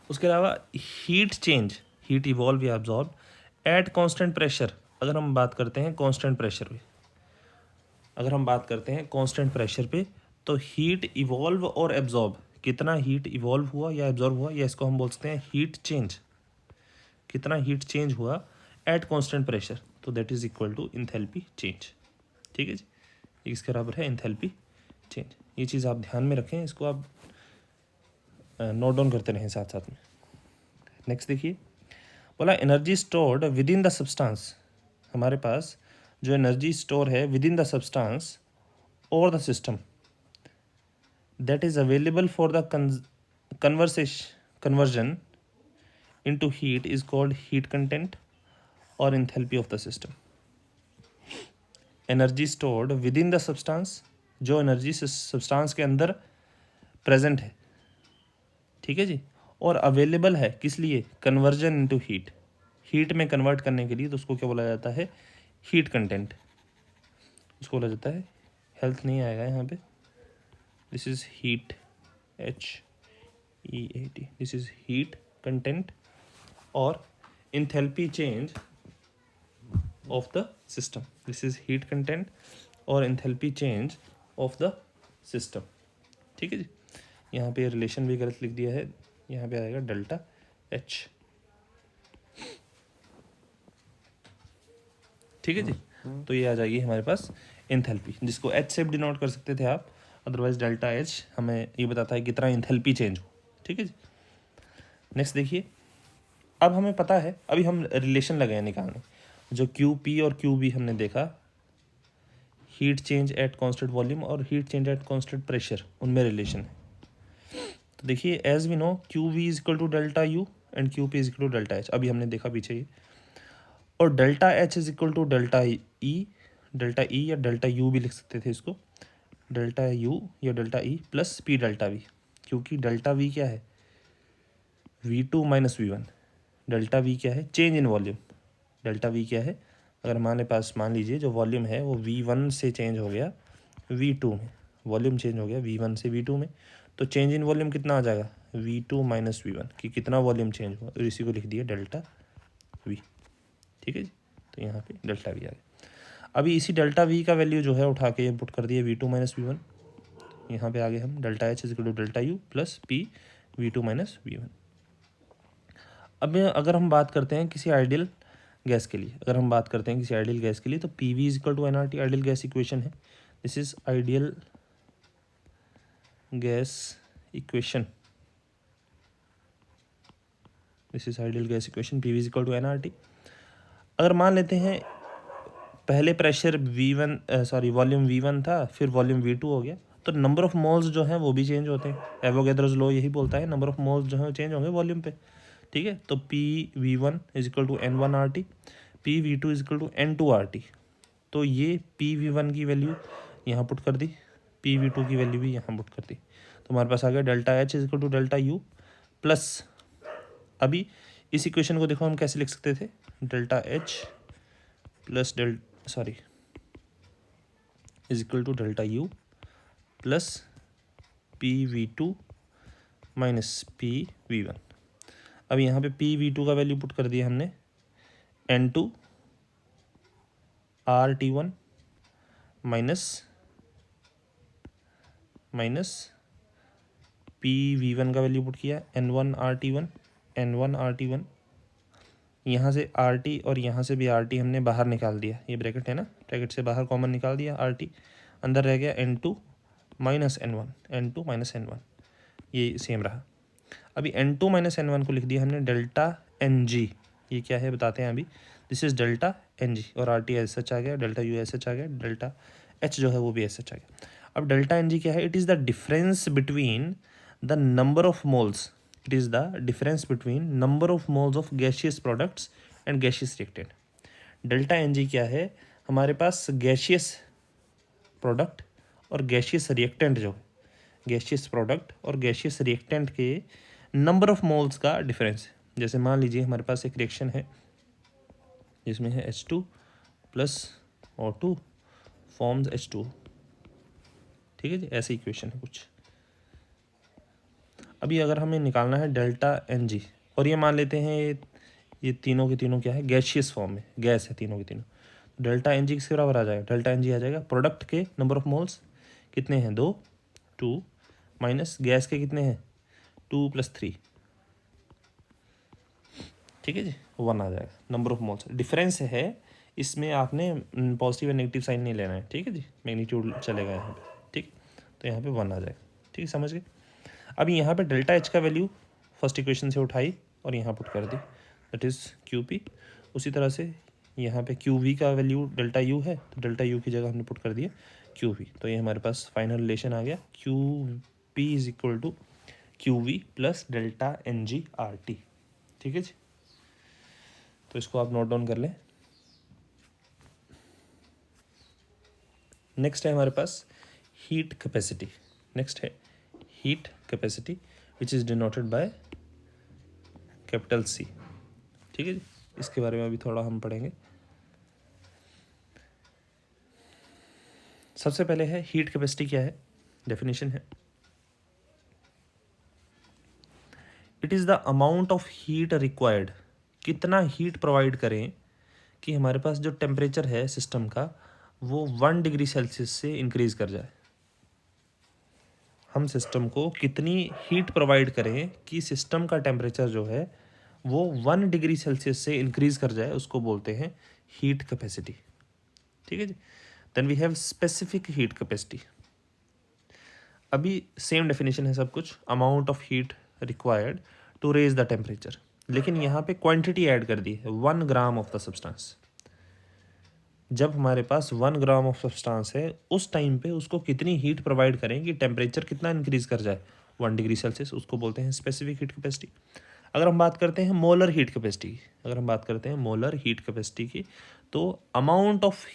उसके अलावा हीट चेंज, हीट इवॉल्व या एब्जॉर्ब एट कांस्टेंट प्रेशर। अगर हम बात करते हैं कांस्टेंट प्रेशर पे, अगर हम बात करते हैं कांस्टेंट प्रेशर पे, तो हीट इवॉल्व और एब्जॉर्ब, कितना हीट इवॉल्व हुआ या एब्जॉर्ब हुआ, या इसको हम बोल सकते हैं हीट चेंज, कितना हीट चेंज हुआ एट कांस्टेंट प्रेशर, तो that is equal to enthalpy change. ठीक है जी, इसके बराबर है इंथैल्पी चेंज। ये चीज़ आप ध्यान में रखें, इसको आप नोट डाउन करते रहें साथ साथ में। नेक्स्ट देखिए, बोला energy stored within the substance. हमारे पास जो एनर्जी स्टोर है विद इन द सब्सटेंस और the system that is available for the conversion into heat is called heat content और enthalpy of the system. Energy stored within the substance, जो energy substance के अंदर present है। ठीक है जी। और available है किस लिए, कन्वर्जन इनटू हीट, हीट में कन्वर्ट करने के लिए, तो उसको क्या बोला जाता है, हीट कंटेंट, उसको बोला जाता है, हेल्थ नहीं आएगा यहाँ पे, this is heat, HEAT, this is heat content और enthalpy change of the system, this is heat content और enthalpy change of the system. ठीक है जी। यहाँ पे रिलेशन भी गलत लिख दिया है, यहाँ पे आएगा डेल्टा H। ठीक है जी। तो ये आ जाएगी हमारे पास इंथैल्पी, जिसको H से भी डिनोट कर सकते थे आप, अदरवाइज डेल्टा H हमें ये बताता है कितना इंथैल्पी चेंज हो। ठीक है जी। नेक्स्ट देखिए, अब हमें पता है, अभी हम रिलेशन लगाए निकालने, जो QP और QV हमने देखा, heat change at constant volume और heat change at constant pressure, उनमें रिलेशन है। तो देखिए, as we know QV is equal to delta U and QP is equal to delta H, अभी हमने देखा पीछे ही, और delta H is equal to delta E या डेल्टा U भी लिख सकते थे इसको, डेल्टा U या delta E plus P delta V, क्योंकि डेल्टा V क्या है, V2 minus V1, delta V क्या है, change in volume, delta V क्या है, अगर हमारे पास मान लीजिए जो वॉल्यूम है वो V1 से चेंज हो गया V2 में, वॉल्यूम चेंज हो गया V1 से V2 में, तो चेंज इन वॉल्यूम कितना आ जाएगा, V2 माइनस V1, कि कितना वॉल्यूम चेंज हुआ, और इसी को लिख दिया डेल्टा V। ठीक है जी। तो यहाँ पे डेल्टा V आ गया। अभी इसी डेल्टा V का वैल्यू जो है उठा के पुट कर दिया V2 माइनस V1, यहाँ पे आगे हम delta H is equal to delta U plus P V2 minus V1। अब अगर हम बात करते हैं किसी आइडियल गैस के लिए, अगर हम बात करते हैं किसी आइडियल गैस के लिए, तो PV is equal to NRT, ideal gas equation है, this is ideal gas equation, this is ideal gas equation, PV is equal to NRT। अगर मान लेते हैं पहले प्रेशर वॉल्यूम V1 था, फिर वॉल्यूम V2 हो गया, तो नंबर ऑफ मोल्स जो हैं वो भी चेंज होते हैं, एवोगैड्रोस लॉ यही बोलता है, नंबर ऑफ मोल्स जो हैं वो चेंज होंगे वॉल्यूम पे। ठीक है, तो PV1 is equal to N1RT, PV2 is equal to N2RT। तो ये PV1 की वैल्यू यहाँ पुट कर दी, PV2 की वैल्यू भी यहाँ पुट कर दी, तो हमारे पास आ गया delta H is equal to delta U plus, अभी इस इक्वेशन को देखो हम कैसे लिख सकते थे, delta H plus is equal to delta U plus PV2 minus PV1। अब यहाँ पे PV2 का वैल्यू पुट कर दिया हमने N2RT1 माइनस PV1 का वैल्यू पुट किया N1RT1, यहाँ से RT और यहाँ से भी RT हमने बाहर निकाल दिया, ये ब्रैकेट है ना, ब्रैकेट से बाहर कॉमन निकाल दिया, RT अंदर रह गया N2 माइनस N1, ये सेम रहा। अभी N2 माइनस N1 को लिख दिया हमने डेल्टा NG, ये क्या है बताते हैं अभी, दिस इज डेल्टा NG, और RT एस एच आ गया, डेल्टा U एस एच आ गया, डेल्टा H जो है वो भी एस एच आ गया। अब डेल्टा NG क्या है, it is the difference between the number of moles, it is the difference between number of moles of gaseous products and gaseous reactant. Delta NG क्या है, हमारे पास गैशियस प्रोडक्ट और gaseous reactant जो है, gaseous product और gaseous reactant के number of moles का difference है। जैसे मान लीजिए हमारे पास एक रिएक्शन है जिसमें है H2 plus O2 forms H2, ठीक है जी, ऐसी इक्वेशन है कुछ। अभी अगर हमें निकालना है डेल्टा NG, और ये मान लेते हैं ये तीनों के तीनों क्या है, गैशियस फॉर्म में, गैस है तीनों के तीनों, डेल्टा NG किसके बराबर आ जाएगा, डेल्टा NG आ जाएगा प्रोडक्ट के नंबर ऑफ मोल्स कितने हैं 2 माइनस गैस के कितने हैं 2 + 3, ठीक है जी, 1 आ जाएगा नंबर ऑफ मोल्स। डिफरेंस है इसमें, आपने पॉजिटिव या नेगेटिव साइन नहीं लेना है, ठीक है जी, मैग्नीट्यूड चलेगा यहाँ पे, ठीक, तो यहाँ पे 1 आ जाएगा, ठीक है, समझ गए। अभी यहाँ पे डेल्टा H का वैल्यू फर्स्ट इक्वेशन से उठाई और यहाँ पुट कर दी, दैट इज़ QP। उसी तरह से यहाँ पे QV का वैल्यू डेल्टा U है, तो डेल्टा U की जगह हमने पुट कर दिया QV, तो ये हमारे पास फाइनल रिलेशन आ गया, QP is equal to QV plus delta NG/RT। ठीक है जी, तो इसको आप नोट डाउन कर लें। नेक्स्ट है हमारे पास हीट कैपेसिटी, नेक्स्ट है heat capacity, which is denoted by capital C। ठीक है जी, इसके बारे में अभी थोड़ा हम पढ़ेंगे। सबसे पहले है हीट कैपेसिटी क्या है, डेफिनेशन है, it is the amount of heat required, कितना हीट प्रोवाइड करें कि हमारे पास जो टेम्परेचर है सिस्टम का वो 1 डिग्री सेल्सियस से इंक्रीज़ कर जाए। हम सिस्टम को कितनी हीट प्रोवाइड करें कि सिस्टम का टेम्परेचर जो है वो 1 डिग्री सेल्सियस से इंक्रीज़ कर जाए, उसको बोलते हैं हीट कैपेसिटी। ठीक है जी। Then we have specific heat capacity. अभी सेम डेफिनेशन है सब कुछ, amount of heat required to raise the temperature, लेकिन यहाँ पे क्वांटिटी ऐड कर दी है, 1 ग्राम ऑफ द सब्सटेंस। जब हमारे पास 1 ग्राम ऑफ सब्सटेंस है उस टाइम पे उसको कितनी हीट प्रोवाइड करें कि टेम्परेचर कितना इंक्रीज कर जाए, 1 डिग्री सेल्सियस, उसको बोलते हैं स्पेसिफिक हीट कैपेसिटी। अगर हम बात करते हैं मोलर हीट कैपेसिटी की, अगर हम बात करते हैं मोलर हीट कैपेसिटी की, तो amount of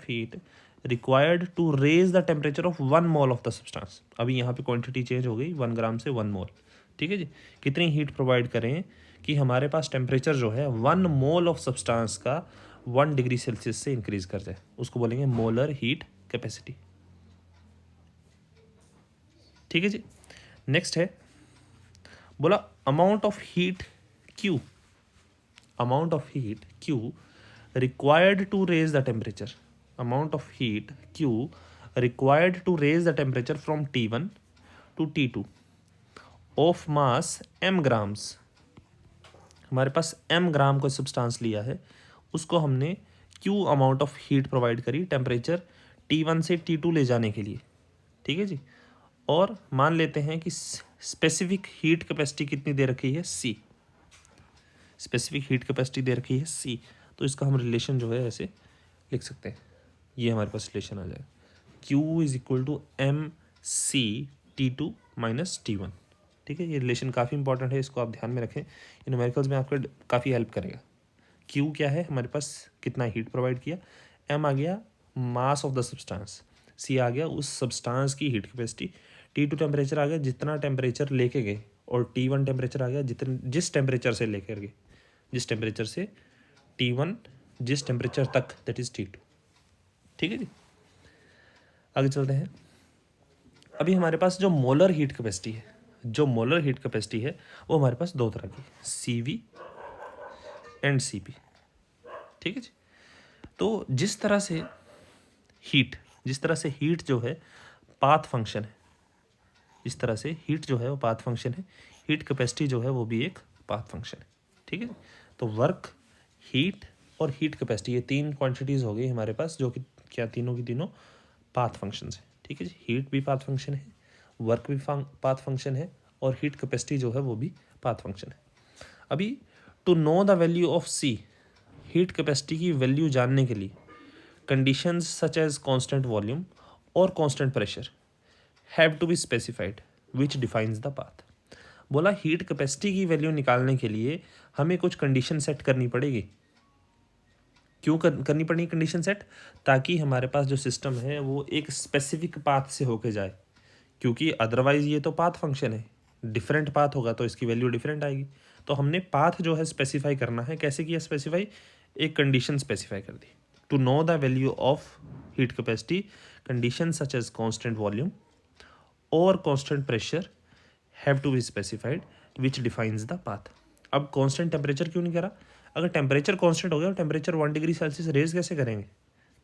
heat required to raise the temperature of 1 mole of the substance. अभी यहाँ पे क्वांटिटी चेंज हो गई, 1 ग्राम से 1 मोल। ठीक है जी, कितनी हीट प्रोवाइड करें कि हमारे पास टेम्परेचर जो है 1 मोल ऑफ सब्सटेंस का 1 डिग्री सेल्सियस से इंक्रीज कर जाए, उसको बोलेंगे मोलर हीट कैपेसिटी। ठीक है जी। नेक्स्ट है, बोला amount of heat Q, amount of heat Q required to raise the temperature, amount of heat Q required to raise the temperature from T1 to T2 of mass m grams। हमारे पास m ग्राम को substance लिया है, उसको हमने Q amount of heat provide करी temperature T1 से T2 ले जाने के लिए। ठीक है जी। और मान लेते हैं कि स्पेसिफिक हीट कैपेसिटी कितनी दे रखी है, C। स्पेसिफिक हीट कैपेसिटी दे रखी है C, तो इसका हम रिलेशन जो है ऐसे लिख सकते हैं, ये हमारे पास रिलेशन आ जाएगा, Q is equal to MC T2 minus T1। ठीक है, ये रिलेशन काफ़ी इंपॉर्टेंट है, इसको आप ध्यान में रखें, इन न्यूमेरिकल्स में आपका काफ़ी हेल्प करेगा। Q क्या है, हमारे पास कितना हीट प्रोवाइड किया, M आ गया mass of the substance, C आ गया उस सब्सटेंस की हीट कैपेसिटी, T2 टेम्परेचर आ गया जितना टेम्परेचर लेके गए, और T1 टेम्परेचर आ गया जिस टेम्परेचर से लेकर गए, जिस टेम्परेचर से T1 जिस टेम्परेचर तक, दैट इज T2। ठीक है जी, आगे चलते हैं। अभी हमारे पास जो मोलर हीट कैपेसिटी है, जो मोलर हीट कैपेसिटी है वो हमारे पास दो तरह की, CV एंड CP। ठीक है जी। तो जिस तरह से हीट जो है पाथ फंक्शन है, जिस तरह से हीट जो है वो पाथ फंक्शन है, हीट कैपेसिटी जो है वो भी एक पाथ फंक्शन है। ठीक है, तो वर्क, हीट और हीट कैपेसिटी, ये 3 क्वांटिटीज़ हो गई हमारे पास, जो कि क्या तीनों की तीनों पाथ फंक्शंस हैं। ठीक है जी, हीट भी पाथ फंक्शन है, वर्क भी पाथ फंक्शन है, और हीट कैपेसिटी जो है वो भी पाथ फंक्शन है। अभी to know the value of C, heat capacity की वैल्यू जानने के लिए conditions such as constant volume और constant pressure have to be specified which defines the path. बोला हीट कैपेसिटी की वैल्यू निकालने के लिए हमें कुछ कंडीशन सेट करनी पड़ेगी। क्यों करनी पड़ेगी कंडीशन सेट, ताकि हमारे पास जो सिस्टम है वो एक स्पेसिफिक पाथ से होके जाए, क्योंकि अदरवाइज ये तो पाथ फंक्शन है, डिफरेंट पाथ होगा तो इसकी वैल्यू डिफरेंट आएगी। तो हमने पाथ जो है स्पेसिफाई करना है, कैसे किया स्पेसिफाई, एक कंडीशन स्पेसिफाई कर दी, to know the value of heat capacity condition such as constant volume और constant pressure have to be specified which defines the path. अब कांस्टेंट टेम्परेचर क्यों नहीं करा, अगर टेम्परेचर कांस्टेंट हो गया, टेम्परेचर 1 डिग्री सेल्सियस रेज कैसे करेंगे,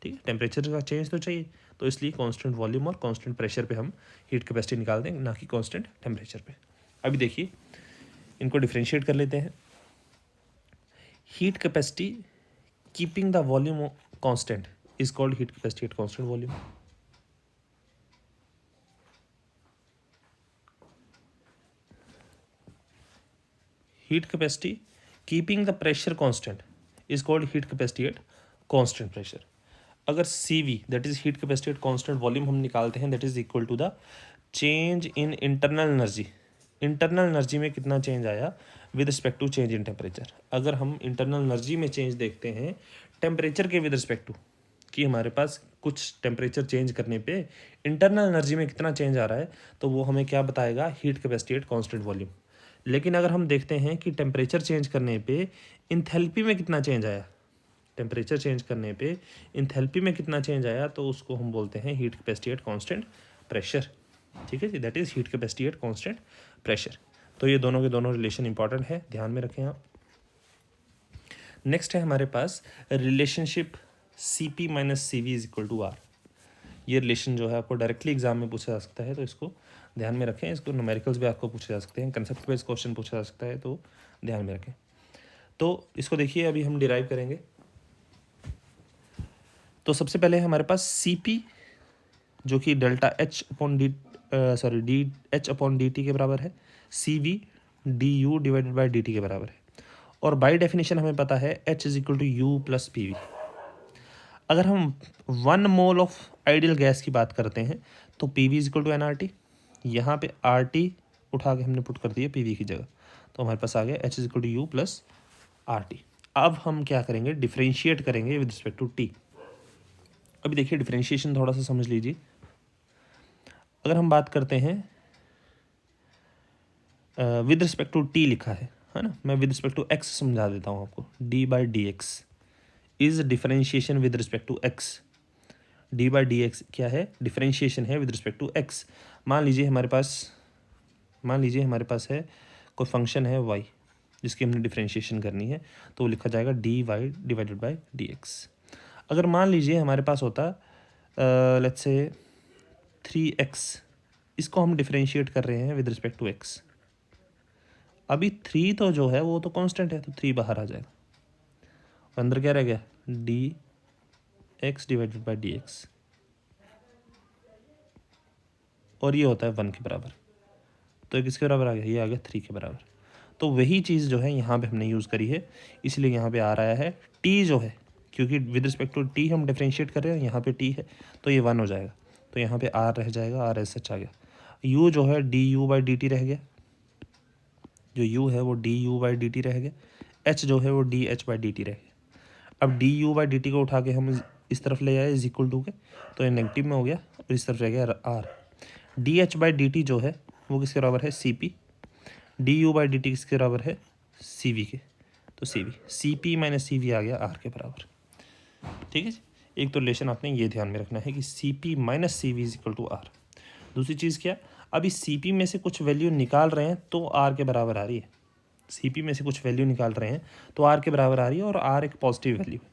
ठीक है, टेम्परेचर का चेंज तो चाहिए, तो इसलिए कांस्टेंट वॉल्यूम और कांस्टेंट प्रेशर पे हम हीट कैपेसिटी निकाल देंगे, ना कि कांस्टेंट टेम्परेचर पे। अभी देखिए इनको डिफ्रेंशिएट कर लेते हैं। Heat capacity keeping the volume constant is called heat capacity at constant volume. Heat capacity keeping the pressure constant is called heat capacity at constant pressure. अगर CV that is heat capacity at constant volume हम निकालते हैं, that is equal to the change in internal energy. Internal energy में कितना change आया with respect to change in temperature. अगर हम internal energy में चेंज देखते हैं टेम्परेचर के विद रिस्पेक्ट टू, कि हमारे पास कुछ टेम्परेचर चेंज करने पे इंटरनल एनर्जी में कितना चेंज आ रहा है, तो वो हमें क्या बताएगा, heat capacity at constant volume. लेकिन अगर हम देखते हैं कि टेम्परेचर चेंज करने पे इंथैल्पी में कितना चेंज आया, टेम्परेचर चेंज करने पे इंथैल्पी में कितना चेंज आया, तो उसको हम बोलते हैं heat capacity at constant pressure. ठीक है जी, that is heat capacity at constant pressure. तो ये दोनों के दोनों रिलेशन इंपॉर्टेंट है, ध्यान में रखें आप। नेक्स्ट है हमारे पास relationship C P minus C V is equal to R. ये रिलेशन जो है आपको डायरेक्टली एग्जाम में पूछा जा सकता है, तो इसको ध्यान में रखें। इसको न्यूमेरिकल्स भी आपको पूछे जा सकते हैं, कंसेप्ट बेस्ड क्वेश्चन पूछा जा सकता है, तो ध्यान में रखें। तो इसको देखिए, अभी हम डिराइव करेंगे। तो सबसे पहले हमारे पास सी पी जो कि delta H upon D D H upon D T के बराबर है, C V D U divided by D T के बराबर है, और बाई डेफिनेशन हमें पता है H is equal to U plus P V. अगर हम 1 मोल ऑफ आइडियल गैस की बात करते हैं तो P V is equal to N R T. यहाँ पे आर टी उठा के हमने पुट कर दिया पी वी की जगह, तो हमारे पास आ गया H is equal to U plus R T. अब हम क्या करेंगे, डिफ्रेंशिएट करेंगे विद रिस्पेक्ट टू टी। अभी देखिए डिफ्रेंशिएशन थोड़ा सा समझ लीजिए। अगर हम बात करते हैं विद रिस्पेक्ट टू टी लिखा है ना, मैं विद रिस्पेक्ट टू एक्स समझा देता हूँ आपको। D by D X is differentiation with respect to X. D by D X क्या है, डिफरेंशिएशन है विद रिस्पेक्ट टू एक्स। मान लीजिए हमारे पास है कोई फंक्शन है y जिसकी हमने डिफरेंशिएशन करनी है, तो वो लिखा जाएगा D Y divided by D X. अगर मान लीजिए हमारे पास होता लेट्स से 3x, इसको हम डिफरेंशिएट कर रहे हैं विद रिस्पेक्ट टू x। अभी 3 तो जो है वो तो कांस्टेंट है, तो 3 बाहर आ जाएगा, और अंदर क्या रह गया, D x divided by D x, और ये होता है 1 के बराबर। तो ये किसके बराबर आ गया, ये आ गया 3 के बराबर। तो वही चीज़ जो है यहाँ पे हमने यूज़ करी है, इसलिए यहाँ पे आ रहा है टी जो है, क्योंकि विद रिस्पेक्ट टू टी हम डिफरेंशिएट कर रहे हैं, यहाँ पे टी है तो ये 1 हो जाएगा, तो यहाँ पे आर रह जाएगा, आर एस एच आ गया। यू जो है D U by D T रह गया, जो यू है वो D U by D T रह गया। एच जो है वो D H by D T रह गया। अब D U by D T को उठा के हम इस तरफ ले आए इज इक्वल टू के, तो ये नेगेटिव में हो गया, और इस तरफ रह गया R. D H by D T जो है वो किसके बराबर है, C P. D U by D T किसके बराबर है, सी वी के, तो C V, C P minus C V आ गया आर के बराबर। ठीक है जी, एक तो रिलेशन आपने ये ध्यान में रखना है कि C P minus C V is equal to R. दूसरी चीज़ क्या, अभी सी पी में से कुछ वैल्यू निकाल रहे हैं तो आर के बराबर आ रही है। सी पी में से कुछ वैल्यू निकाल रहे हैं तो आर के बराबर आ रही है, और आर एक पॉजिटिव वैल्यू है,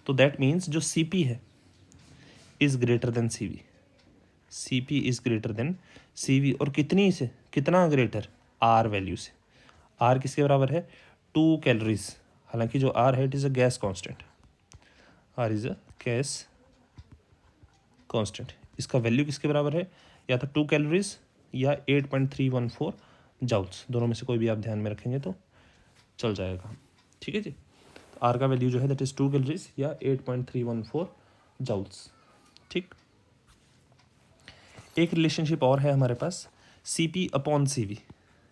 तो दैट मीन्स जो सी पी है is greater than C V. C P is greater than C V, और कितनी से कितना ग्रेटर, आर वैल्यू से। आर किसके बराबर है, 2 कैलोरीज। हालांकि जो आर है it is a gas constant, R is a gas constant. इसका वैल्यू किसके बराबर है, या तो 2 कैलोरीज या 8.314 जाउल्स, दोनों में से कोई भी आप ध्यान में रखेंगे तो चल जाएगा। ठीक है जी, तो आर का वैल्यू जो है दैट इज़ 2 कैलोरीज या 8.314 जाउल्स। ठीक, एक रिलेशनशिप और है हमारे पास, C P upon C V.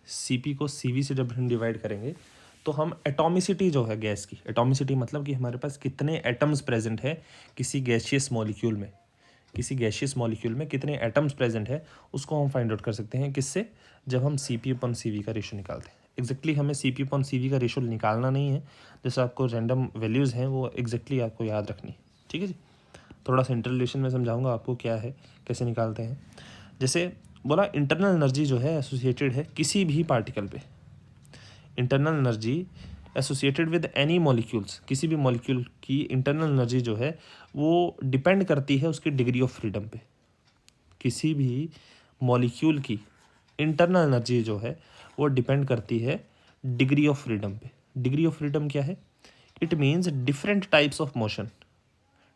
C P को सी वी से जब हम डिवाइड करेंगे तो हम एटॉमिसिटी जो है गैस की, एटॉमिसिटी मतलब कि हमारे पास कितने एटम्स प्रेजेंट है किसी गैशियस मॉलिक्यूल में, किसी गैशियस मॉलिक्यूल में कितने एटम्स प्रेजेंट है, उसको हम फाइंड आउट कर सकते हैं किससे, जब हम C P upon C V का रेशो निकालते हैं। एग्जैक्टली हमें C P upon C V का रेशो निकालना नहीं है, जैसे आपको रैंडम वैल्यूज़ हैं वो एग्जैक्टली आपको याद रखनी। ठीक है जी, थोड़ा सा इंटर रिलेशन में समझाऊंगा आपको क्या है, कैसे निकालते हैं। जैसे बोला इंटरनल एनर्जी जो है एसोसिएटेड है किसी भी पार्टिकल पे, internal energy associated with any molecules, किसी भी मॉलिक्यूल की इंटरनल एनर्जी जो है वो डिपेंड करती है उसकी डिग्री ऑफ फ्रीडम पे। किसी भी मॉलिक्यूल की इंटरनल एनर्जी जो है वो डिपेंड करती है डिग्री ऑफ फ्रीडम पे। डिग्री ऑफ फ्रीडम क्या है, it means different types of motion.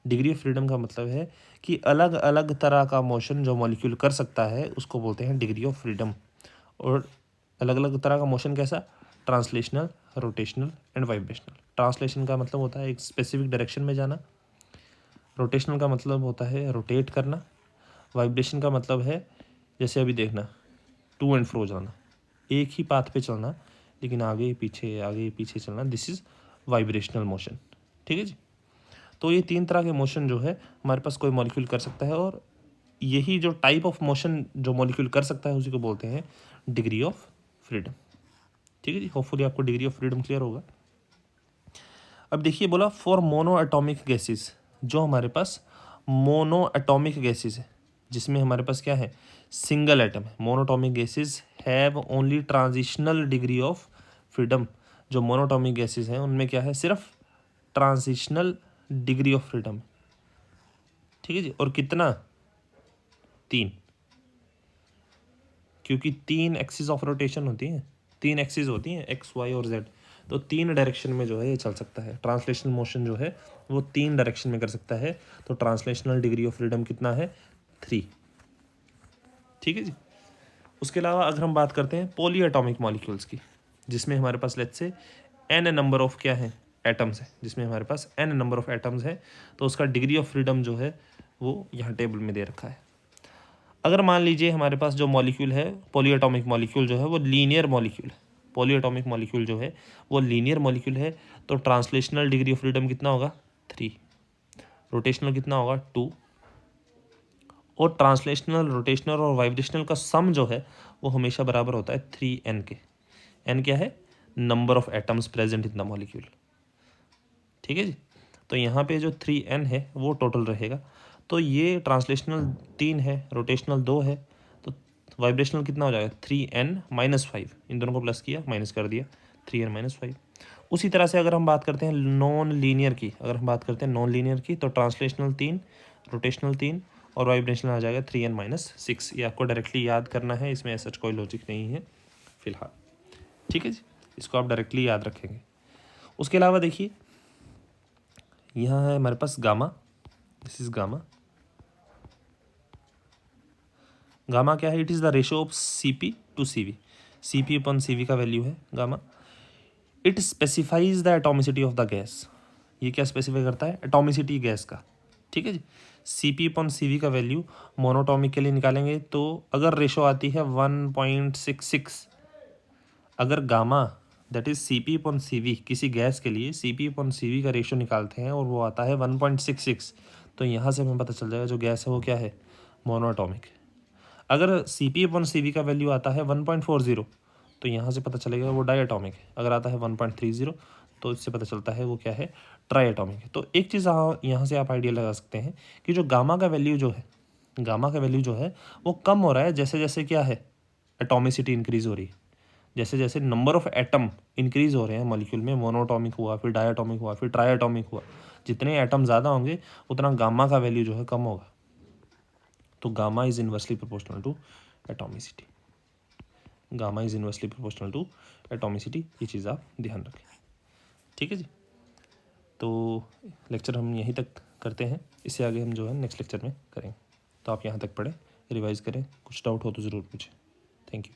Degree of freedom का मतलब है कि अलग अलग तरह का मोशन जो मॉलिक्यूल कर सकता है उसको बोलते हैं डिग्री ऑफ फ्रीडम। और अलग अलग तरह का मोशन कैसा, translational, rotational and vibrational. Translation का मतलब होता है एक स्पेसिफिक डायरेक्शन में जाना, रोटेशनल का मतलब होता है रोटेट करना, वाइब्रेशन का मतलब है जैसे अभी देखना टू एंड फ्रो जाना, एक ही पाथ पे चलना लेकिन आगे पीछे चलना, दिस इज़ वाइब्रेशनल मोशन। ठीक है जी, तो ये 3 तरह के मोशन जो है हमारे पास कोई मॉलिक्यूल कर सकता है, और यही जो टाइप ऑफ मोशन जो मॉलिक्यूल कर सकता है उसी को बोलते हैं डिग्री ऑफ फ्रीडम। ठीक है जी, होपफुली आपको डिग्री ऑफ फ्रीडम क्लियर होगा। अब देखिए बोला फॉर मोनो एटॉमिक गैसेस, जो हमारे पास मोनो एटॉमिक गैसेस है जिसमें हमारे पास क्या है, सिंगल एटम है। Monoatomic gases have only transitional degree of freedom. जो मोनोटॉमिक गैसेस हैं उनमें क्या है, सिर्फ ट्रांजिशनल डिग्री ऑफ फ्रीडम। ठीक है जी, और कितना, 3, क्योंकि 3 एक्सिस ऑफ रोटेशन होती हैं, 3 एक्सिस होती हैं एक्स वाई और जेड, तो 3 डायरेक्शन में जो है ये चल सकता है। ट्रांसलेशनल मोशन जो है वो 3 डायरेक्शन में कर सकता है, तो ट्रांसलेशनल डिग्री ऑफ फ्रीडम कितना है, 3। ठीक है जी। उसके अलावा अगर हम बात करते हैं पॉली एटॉमिक मॉलिक्यूल्स की, जिसमें हमारे पास let's say n number of क्या है, एटम्स है, जिसमें हमारे पास n नंबर ऑफ एटम्स है, तो उसका डिग्री ऑफ फ्रीडम जो है वो यहाँ टेबल में दे रखा है। अगर मान लीजिए हमारे पास जो मॉलिक्यूल है पॉली एटॉमिक मॉलिक्यूल जो है वो लीनियर मॉलिक्यूल है, पॉली एटॉमिक मॉलिक्यूल जो है वो लीनियर मॉलिक्यूल है, तो ट्रांसलेशनल डिग्री ऑफ फ्रीडम कितना होगा, 3, रोटेशनल कितना होगा, 2, और ट्रांसलेशनल, रोटेशनल और वाइब्रेशनल का सम जो है वो हमेशा बराबर होता है 3n के। n क्या है, number of atoms present in the molecule. ठीक है जी, तो यहाँ पे जो 3n है वो टोटल रहेगा, तो ये ट्रांसलेशनल 3 है, रोटेशनल 2 है, तो वाइब्रेशनल कितना हो जाएगा, 3n-5, इन दोनों को प्लस किया माइनस कर दिया, 3n-5। उसी तरह से अगर हम बात करते हैं नॉन लीनियर की, अगर हम बात करते हैं नॉन लीनियर की, तो ट्रांसलेशनल 3, रोटेशनल 3 और वाइब्रेशनल आ जाएगा 3n-6। ये आपको डायरेक्टली याद करना है, इसमें ऐसा कोई लॉजिक नहीं है फिलहाल। ठीक है जी, इसको आप डायरेक्टली याद रखेंगे। उसके अलावा देखिए यहाँ है हमारे पास gamma, this is gamma. Gamma क्या है, it is the ratio of Cp to Cv, Cp upon Cv का वैल्यू है gamma. It specifies the atomicity of the gas, ये क्या स्पेसिफाई करता है, एटोमिसिटी गैस का। ठीक है जी, Cp अपॉन Cv का वैल्यू मोनोटॉमिक के लिए निकालेंगे तो अगर रेशो आती है 1.66, अगर gamma that is Cp upon Cv किसी गैस के लिए Cp अपॉन Cv का रेशो निकालते हैं और वो आता है 1.66, तो यहाँ से हमें पता चल जाएगा जो गैस है वो क्या है, मोनोएटॉमिक। अगर Cp अपॉन Cv का वैल्यू आता है 1.40, तो यहाँ से पता चलेगा वो डायएटॉमिक है। अगर आता है 1.30, तो इससे पता चलता है वो क्या है, ट्राइएटॉमिक है। तो एक चीज़ यहाँ से आप आइडिया लगा सकते हैं कि जो गामा का वैल्यू जो है, गामा का वैल्यू जो है वो कम हो रहा है जैसे जैसे क्या है, एटॉमिसिटी इंक्रीज हो रही है। जैसे जैसे नंबर ऑफ एटम इंक्रीज हो रहे हैं मॉलिक्यूल में, मोनोटॉमिक हुआ, फिर डायएटॉमिक हुआ, फिर ट्राइएटॉमिक हुआ, जितने एटम ज़्यादा होंगे उतना गामा का वैल्यू जो है कम होगा। तो gamma is inversely proportional to atomicity, gamma is inversely proportional to atomicity, ये चीज़ आप ध्यान रखें। ठीक है जी, तो लेक्चर हम यहीं तक करते हैं, इससे आगे हम जो है नेक्स्ट लेक्चर में करेंगे। तो आप यहाँ तक पढ़ें, रिवाइज करें, कुछ डाउट हो तो ज़रूर पूछें। Thank you.